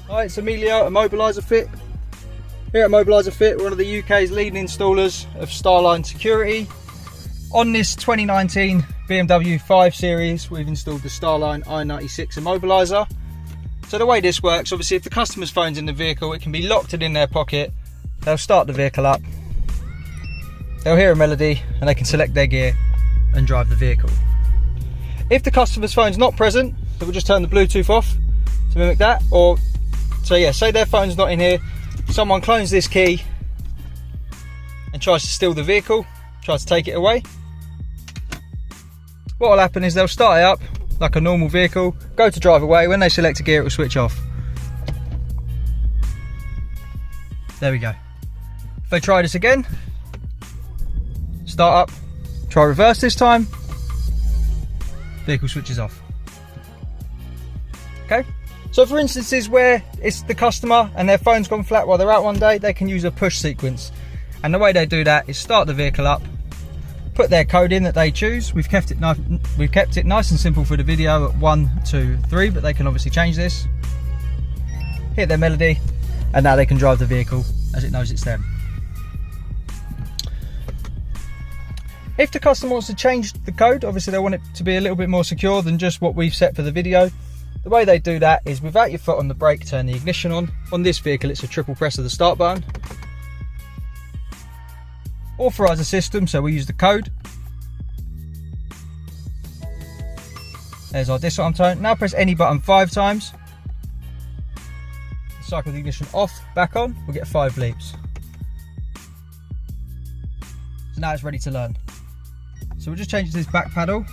Hi, it's Emilio at Immobiliser Fit. Here at Immobiliser Fit, we're one of the UK's leading installers of Starline security. On this 2019 BMW 5 Series, we've installed the Starline i96 Immobiliser. So the way this works, obviously if the customer's phone's in the vehicle, it can be locked in their pocket. They'll start the vehicle up, they'll hear a melody, and they can select their gear and drive the vehicle. If the customer's phone's not present, so we'll just turn the Bluetooth off to mimic that, or so yeah, say their phone's not in here, someone clones this key and tries to steal the vehicle, tries to take it away. What will happen is they'll start it up like a normal vehicle, go to drive away. When they select a gear, it will switch off. There we go. If they try this again, start up, try reverse this time, vehicle switches off. Okay. So for instances where it's the customer and their phone's gone flat while they're out one day, they can use a push sequence. And the way they do that is start the vehicle up, put their code in that they choose. We've kept it nice and simple for the video at 1, 2, 3, but they can obviously change this. Hit their melody, and now they can drive the vehicle as it knows it's them. If the customer wants to change the code, obviously they want it to be a little bit more secure than just what we've set for the video. The way they do that is without your foot on the brake, turn the ignition on. On this vehicle, it's a triple press of the start button. Authorise the system, so we use the code. There's our disarm tone. Now press any button 5 times. Cycle the ignition off, back on, we'll get 5 bleeps. So now it's ready to learn. So we'll just change it to this back paddle.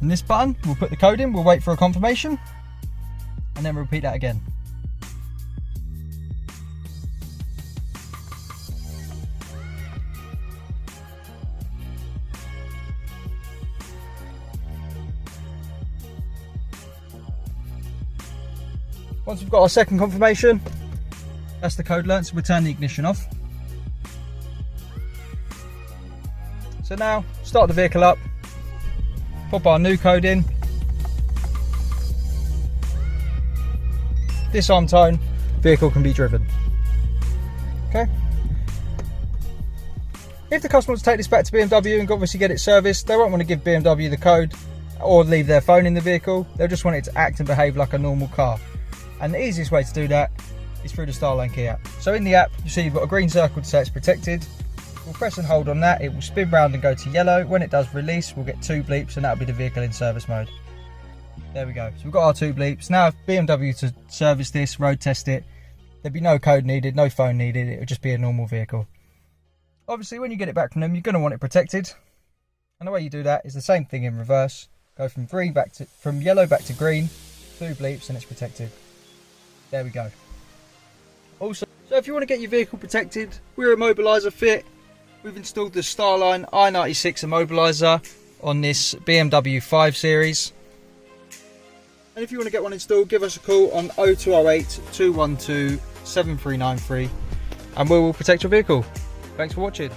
And this button, we'll put the code in, we'll wait for a confirmation, and then we'll repeat that again. Once we've got our second confirmation, that's the code learnt, so we'll turn the ignition off. So now, start the vehicle up, pop our new code in, disarm tone, vehicle can be driven. Okay. If the customer wants to take this back to BMW and obviously get it serviced, they won't want to give BMW the code or leave their phone in the vehicle. They'll just want it to act and behave like a normal car. And the easiest way to do that is through the Starline key app. So in the app, you see you've got a green circle to say it's protected. We'll press and hold on that, it will spin round and go to yellow. When it does release, we'll get 2 bleeps, and that'll be the vehicle in service mode. There we go. So we've got our 2 bleeps. Now if BMW to service this, road test it, there'd be no code needed, no phone needed, it would just be a normal vehicle. Obviously when you get it back from them, you're going to want it protected. And the way you do that is the same thing in reverse. Go from yellow back to green, 2 bleeps, and it's protected. There we go. Also, so if you want to get your vehicle protected, we're at Immobiliser Fit. We've installed the Starline i96 Immobiliser on this BMW 5 Series. And if you want to get one installed, give us a call on 0208 212 7393 and we will protect your vehicle. Thanks for watching.